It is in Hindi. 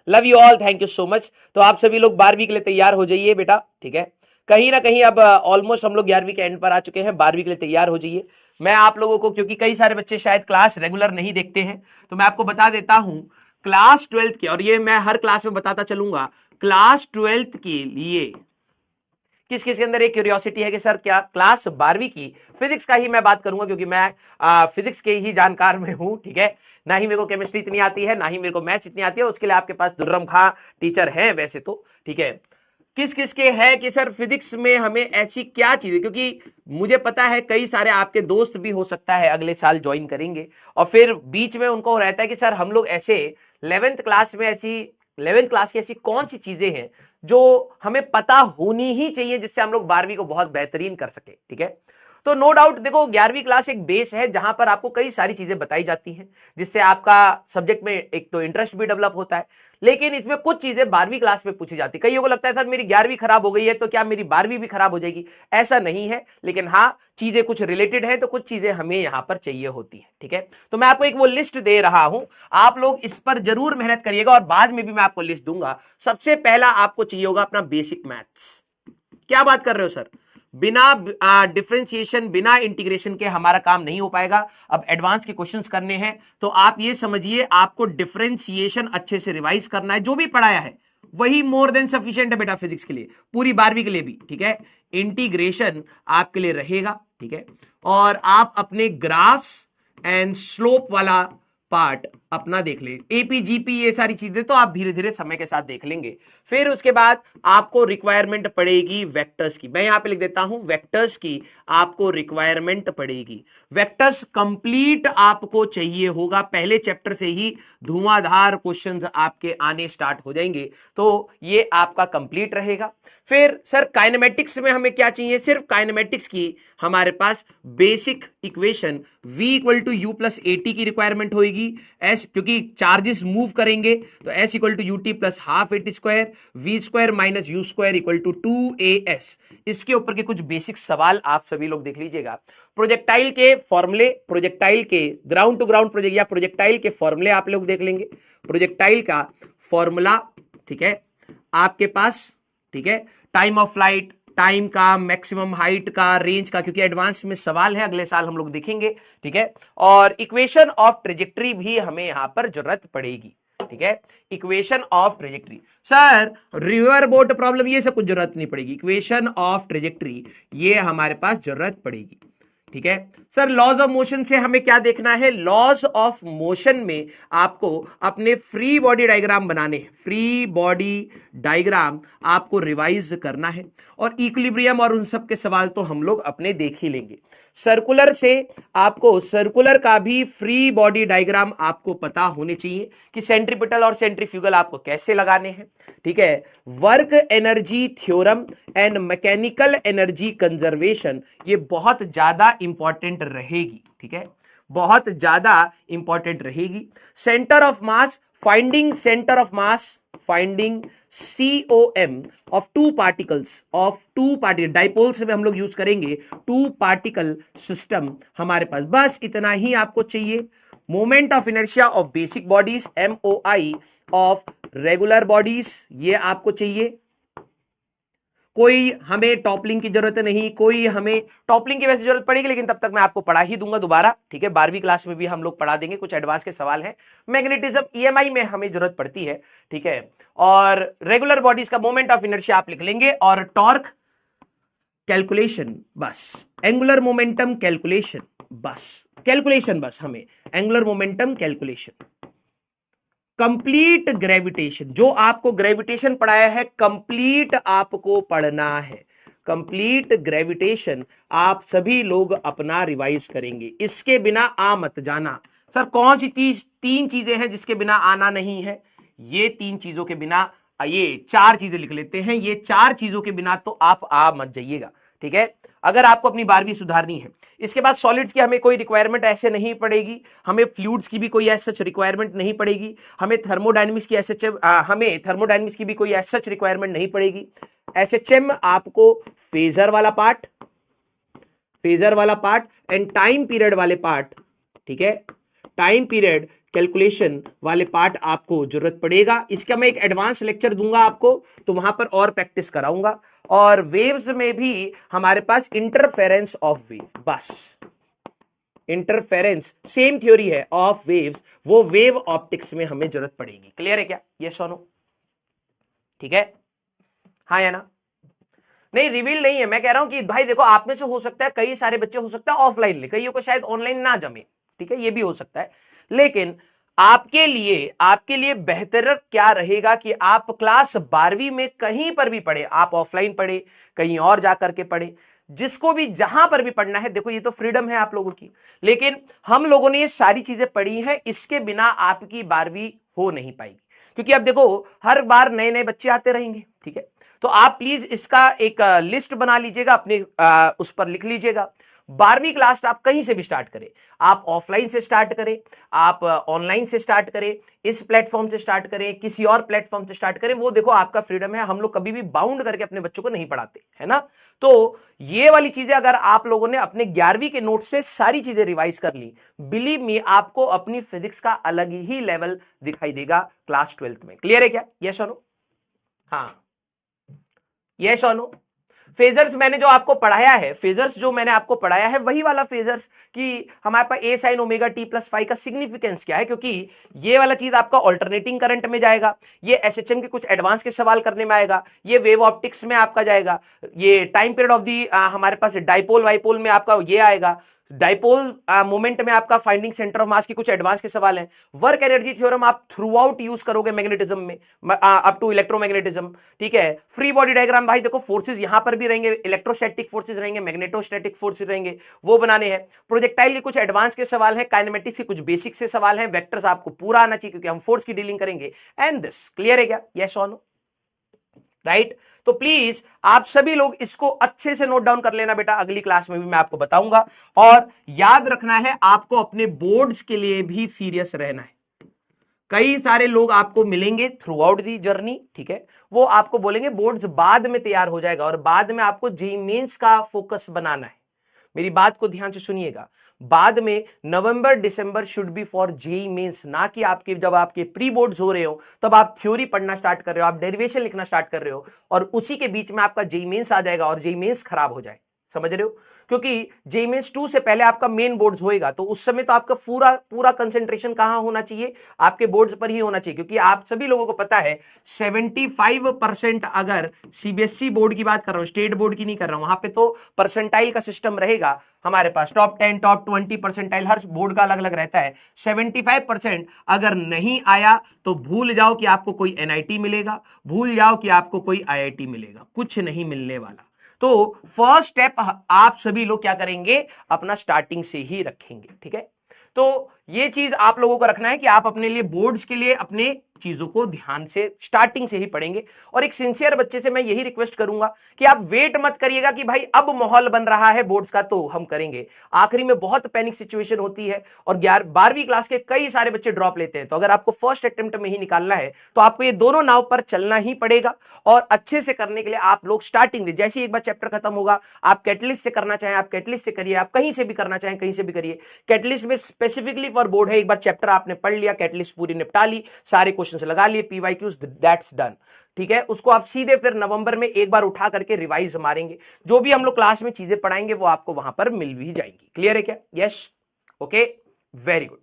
Love you all, thank you so much. तो आप सभी लोग 12वीं के लिए तैयार हो जाइए बेटा, ठीक है। कहीं ना कहीं अब ऑलमोस्ट हम लोग 11वीं के एंड पर आ चुके हैं, 12वीं के लिए तैयार हो जाइए। मैं आप लोगों को, क्योंकि कई सारे बच्चे शायद क्लास रेगुलर नहीं देखते हैं, तो मैं आपको बता देता हूं क्लास 12th के, और ये मैं हर क्लास में बताता चलूंगा, क्लास 12th के लिए किस किस के अंदर एक क्यूरियोसिटी है कि सर क्या क्लास 12वीं की फिजिक्स का ही मैं बात करूंगा, क्योंकि मैं फिजिक्स के ही जानकार में हूं, ठीक है। ना ही मेरे को केमिस्ट्री इतनी आती है, ना ही मेरे को मैथ्स इतनी आती है, उसके लिए आपके पास दुर्रम खां टीचर है वैसे तो, ठीक है। किस किस के है कि सर फिजिक्स में हमें ऐसी क्या चीजें, क्योंकि मुझे पता है कई सारे आपके दोस्त भी हो सकता है अगले साल ज्वाइन करेंगे, और फिर बीच में उनको रहता है कि सर हम लोग ऐसे 11th क्लास में ऐसी 11th क्लास की ऐसी कौन सी चीजें हैं जो हमें पता होनी ही चाहिए, जिससे हम लोग 12वीं को बहुत बेहतरीन कर सके, ठीक है। तो नो डाउट देखो 11वीं क्लास एक बेस है जहां पर आपको कई सारी चीजें बताई जाती हैं, जिससे आपका सब्जेक्ट में एक तो इंटरेस्ट भी डेवलप होता है। लेकिन इसमें कुछ चीजें 12वीं क्लास में पूछी जाती है। कईयों को लगता है सर मेरी 11वीं खराब हो गई है तो क्या मेरी 12वीं भी खराब हो जाएगी, ऐसा नहीं है। लेकिन हाँ, चीजें कुछ रिलेटेड है, तो कुछ चीजें हमें यहां पर चाहिए होती है, ठीक है। तो मैं आपको एक वो लिस्ट दे रहा हूं, आप लोग इस पर जरूर मेहनत करिएगा, और बाद में भी मैं आपको लिस्ट दूंगा। सबसे पहला आपको चाहिए होगा अपना बेसिक मैथ्स। क्या बात कर रहे हो सर, बिना डिफरेंशिएशन बिना इंटीग्रेशन के हमारा काम नहीं हो पाएगा। अब एडवांस के क्वेश्चंस करने हैं, तो आप ये समझिए आपको डिफरेंशिएशन अच्छे से रिवाइज करना है, जो भी पढ़ाया है वही मोर देन सफिशिएंट है बेटा फिजिक्स के लिए, पूरी 12वीं के लिए भी, ठीक है। इंटीग्रेशन आपके लिए रहेगा, ठीक है। और आप अपने ग्राफ्स एंड स्लोप वाला पार्ट अपना देख ले, एपीजीपी ये सारी चीजें तो आप धीरे धीरे समय के साथ देख लेंगे। फिर उसके बाद आपको रिक्वायरमेंट पड़ेगी वेक्टर्स की, मैं यहां पे लिख देता हूं वेक्टर्स की आपको रिक्वायरमेंट पड़ेगी। वेक्टर्स कंप्लीट आपको चाहिए होगा, पहले चैप्टर से ही धुआंधार क्वेश्चंस आपके आने स्टार्ट हो जाएंगे, तो ये आपका कंप्लीट रहेगा। फिर सर काइनेमेटिक्स में हमें क्या चाहिए, सिर्फ काइनेमेटिक्स की हमारे पास basic equation v equal to u plus a t की रिक्वायरमेंट होगी। एस क्योंकि चार्जेस मूव करेंगे, तो s equal to u t plus half a t square v square minus u square equal to 2as। इसके ऊपर के कुछ बेसिक सवाल आप सभी लोग देख लीजिएगा। प्रोजेक्टाइल के फॉर्मूले, प्रोजेक्टाइल के ग्राउंड टू ग्राउंड प्रोजेक्ट या प्रोजेक्टाइल के फॉर्मूले आप लोग देख लेंगे। प्रोजेक्टाइल का फॉर्मूला, ठीक है, आपके पास, ठीक है। टाइम ऑफ फ्लाइट, टाइम का, मैक्सिमम हाइट का, रेंज का, क्योंकि एडवांस में सवाल है अगले साल हम लोग देखेंगे, ठीक है। और इक्वेशन ऑफ ट्रेजेक्ट्री भी हमें यहां पर जरूरत पड़ेगी, ठीक है। Equation of trajectory, sir river boat problem ये सब कुछ जरूरत नहीं पड़ेगी, इक्वेशन ऑफ ट्रेजेक्ट्री ये हमारे पास जरूरत पड़ेगी, ठीक है। सर लॉज ऑफ मोशन से हमें क्या देखना है, लॉज ऑफ मोशन में आपको अपने फ्री बॉडी डायग्राम बनाने हैं, फ्री बॉडी डायग्राम आपको रिवाइज करना है। और इक्विलिब्रियम और उन सब के सवाल तो हम लोग अपने देख ही लेंगे। सर्कुलर से आपको सर्कुलर का भी फ्री बॉडी डायग्राम आपको पता होने चाहिए कि सेंट्रीपिटल और सेंट्रीफ्यूगल आपको कैसे लगाने हैं, ठीक है। Work energy theorem and mechanical energy conservation ये बहुत ज्यादा इंपॉर्टेंट रहेगी, ठीक है, बहुत ज्यादा इंपॉर्टेंट रहेगी। Centre of mass, finding centre of mass, finding COM of two particles, of two particle, dipoles में हम लोग यूज करेंगे टू पार्टिकल सिस्टम हमारे पास, बस इतना ही आपको चाहिए। Moment of inertia of basic bodies, MOI of regular bodies ये आपको चाहिए। कोई हमें टॉपलिंग की जरूरत नहीं, कोई हमें टॉपलिंग की वैसे जरूरत पड़ेगी, लेकिन तब तक मैं आपको पढ़ा ही दूंगा दोबारा, ठीक है। 12वीं क्लास में भी हम लोग पढ़ा देंगे, कुछ एडवांस के सवाल हैं। मैग्नेटिज्म EMI में हमें जरूरत पड़ती है, ठीक है। और रेगुलर बॉडीज का मोमेंट ऑफ इनर्शिया आप लिख लेंगे, और टॉर्क कैलकुलेशन बस, एंगुलर मोमेंटम कैलकुलेशन बस, कैलकुलेशन बस हमें, angular momentum calculation. Complete gravitation, जो आपको ग्रेविटेशन पढ़ाया है कंप्लीट आपको पढ़ना है, कंप्लीट ग्रेविटेशन आप सभी लोग अपना रिवाइज करेंगे, इसके बिना आ मत जाना। सर कौन सी तीन चीजें हैं जिसके बिना आना नहीं है, ये तीन चीजों के बिना, ये चार चीजें लिख लेते हैं, ये चार चीजों के बिना तो आप आ मत जाइएगा, ठीक है, अगर आपको अपनी 12वीं सुधारनी है। इसके बाद सॉलिड्स की हमें कोई रिक्वायरमेंट ऐसे नहीं पड़ेगी, हमें फ्लूइड्स की भी कोई ऐसा रिक्वायरमेंट नहीं पड़ेगी, हमें थर्मोडायनेमिक्स की हमें थर्मोडायनेमिक्स की भी कोई ऐसा रिक्वायरमेंट नहीं पड़ेगी। SHM आपको फेजर वाला पार्ट, फेजर वाला पार्ट एंड टाइम पीरियड वाले पार्ट, ठीक है, टाइम पीरियड कैलकुलेशन वाले पार्ट आपको जरूरत पड़ेगा। इसका मैं एक एडवांस लेक्चर दूंगा आपको, तो वहां पर और प्रैक्टिस कराऊंगा। और वेव्स में भी हमारे पास इंटरफेरेंस ऑफ वेव, बस इंटरफेरेंस सेम थ्योरी है ऑफ वेव्स, वो वेव ऑप्टिक्स में हमें जरूरत पड़ेगी। क्लियर है क्या? यस और नो? ठीक है, हाँ या ना? नहीं, रिवील नहीं है, मैं कह रहा हूं कि भाई देखो, आप में से हो सकता है कई सारे बच्चे हो सकता है ऑफलाइन ले, कईयों को शायद ऑनलाइन ना जमे, ठीक है, ये भी हो सकता है। लेकिन आपके लिए बेहतर क्या रहेगा कि आप क्लास 12वीं में कहीं पर भी पढ़े, आप ऑफलाइन पढ़े, कहीं और जाकर के पढ़े, जिसको भी जहां पर भी पढ़ना है। देखो, ये तो फ्रीडम है आप लोगों की, लेकिन हम लोगों ने ये सारी चीजें पढ़ी हैं, इसके बिना आपकी 12वीं हो नहीं पाएगी। क्योंकि अब देखो, हर बार नए नए बच्चे आते रहेंगे, ठीक है। तो आप प्लीज इसका एक लिस्ट बना लीजिएगा, अपने उस पर लिख लीजिएगा। 12वीं क्लास आप कहीं से भी स्टार्ट करें, आप ऑफलाइन से स्टार्ट करें, आप ऑनलाइन से स्टार्ट करें, इस प्लेटफॉर्म से स्टार्ट करें, किसी और प्लेटफॉर्म से स्टार्ट करें, वो देखो आपका फ्रीडम है। हम लोग कभी भी बाउंड करके अपने बच्चों को नहीं पढ़ाते, है ना। तो ये वाली चीजें अगर आप लोगों ने अपने 11वीं के नोट से सारी चीजें रिवाइज कर ली, बिलीव मी, आपको अपनी फिजिक्स का अलग ही लेवल दिखाई देगा क्लास 12th में। क्लियर है क्या? यस और नो? हाँ, यस और नो? फेजर्स मैंने जो आपको पढ़ाया है, फेजर्स जो मैंने आपको पढ़ाया है, वही वाला फेजर्स कि हमारे पास a sine omega t plus five का सिग्निफिकेंस क्या है, क्योंकि ये वाला चीज आपका ऑल्टरनेटिंग करंट में जाएगा, ये एसएचएम के कुछ एडवांस के सवाल करने में आएगा, ये वेव ऑप्टिक्स में आपका जाएगा, ये टाइम पीरियड ऑफ दी हमारे पास डाइपोल वाइपोल में आपका ये आएगा, डाइपोल मोमेंट में आपका फाइंडिंग सेंटर ऑफ मास की कुछ एडवांस के सवाल हैं, वर्क एनर्जी थ्योरम आप थ्रू आउट यूज करोगे मैग्नेटिज्म में, अप टू इलेक्ट्रोमैग्नेटिज्म, ठीक है। फ्री बॉडी डायग्राम, भाई देखो फोर्सेज यहां पर भी रहेंगे, इलेक्ट्रोस्टैटिक फोर्सेज रहेंगे, मैग्नेटोस्टैटिक फोर्सेज रहेंगे, वो बनाने हैं। प्रोजेक्टाइल के कुछ एडवांस के सवाल हैं, काइनेमेटिक्स के कुछ बेसिक से सवाल हैं, वेक्टर्स आपको पूरा आना चाहिए क्योंकि हम फोर्स की डीलिंग करेंगे। एंड दिस क्लियर है क्या? यस और नो? राइट। तो प्लीज आप सभी लोग इसको अच्छे से नोट डाउन कर लेना बेटा, अगली क्लास में भी मैं आपको बताऊंगा। और याद रखना है, आपको अपने बोर्ड्स के लिए भी सीरियस रहना है। कई सारे लोग आपको मिलेंगे थ्रू आउट दी जर्नी, ठीक है, वो आपको बोलेंगे बोर्ड्स बाद में तैयार हो जाएगा, और बाद में आपको जेईई मेंस का फोकस बनाना है। मेरी बात को ध्यान से सुनिएगा, बाद में November December should be for JEE Mains, ना कि आपके जब आपके प्री बोर्ड्स हो रहे हो तब आप थ्योरी पढ़ना स्टार्ट कर रहे हो, आप डेरिवेशन लिखना स्टार्ट कर रहे हो, और उसी के बीच में आपका जेईई मेंस आ जाएगा और जेईई मेंस खराब हो जाए। समझ रहे हो? क्योंकि जेईई मेंस 2 से पहले आपका मेन बोर्ड्स होएगा, तो उस समय तो आपका पूरा पूरा कंसंट्रेशन कहां होना चाहिए? आपके बोर्ड्स पर ही होना चाहिए, क्योंकि आप सभी लोगों को पता है 75% अगर सीबीएसई बोर्ड की बात कर रहा हूं, स्टेट बोर्ड की नहीं कर रहा हूं, वहां पे तो परसेंटाइल का सिस्टम रहेगा हमारे पास, टॉप 10 टॉप 20 परसेंटाइल हर बोर्ड का अलग अलग रहता है। 75% अगर नहीं आया तो भूल जाओ कि आपको कोई एनआईटी मिलेगा, भूल जाओ कि आपको कोई आईआईटी मिलेगा, कुछ नहीं मिलने वाला। तो फर्स्ट स्टेप आप सभी लोग क्या करेंगे? अपना स्टार्टिंग से ही रखेंगे, ठीक है। तो ये चीज आप लोगों को रखना है कि आप अपने लिए बोर्ड्स के लिए अपने चीजों को ध्यान से स्टार्टिंग से ही पढ़ेंगे। और एक सिंसियर बच्चे से मैं यही रिक्वेस्ट करूंगा कि आप वेट मत करिएगा कि भाई अब माहौल बन रहा है बोर्ड्स का तो हम करेंगे, आखिरी में बहुत पैनिक सिचुएशन होती है, और 12वीं क्लास के कई सारे बच्चे ड्रॉप लेते हैं। तो अगर आपको फर्स्ट अटेम्प्ट में ही निकालना है तो आपको ये दोनों नाव पर चलना ही पड़ेगा, और अच्छे से करने के लिए आप लोग स्टार्टिंग में, जैसे ही एक बार चैप्टर खत्म होगा, आप कैटलिस्ट से करना चाहें आप कैटलिस्ट से करिए, आप कहीं से भी करना चाहें कहीं से भी करिए। कैटलिस्ट में स्पेसिफिकली फॉर बोर्ड है, एक बार चैप्टर आपने पढ़ लिया, कैटलिस्ट पूरी निपटा ली, सारे क्वेश्चन लगा लिए, पीवाईक्यूज, दैट्स डन, ठीक है। उसको आप सीधे फिर नवंबर में एक बार उठा करके रिवाइज मारेंगे, जो भी हम लोग क्लास में चीजें पढ़ाएंगे वो आपको वहां पर मिल भी जाएंगी। क्लियर है क्या? Yes, okay, very good.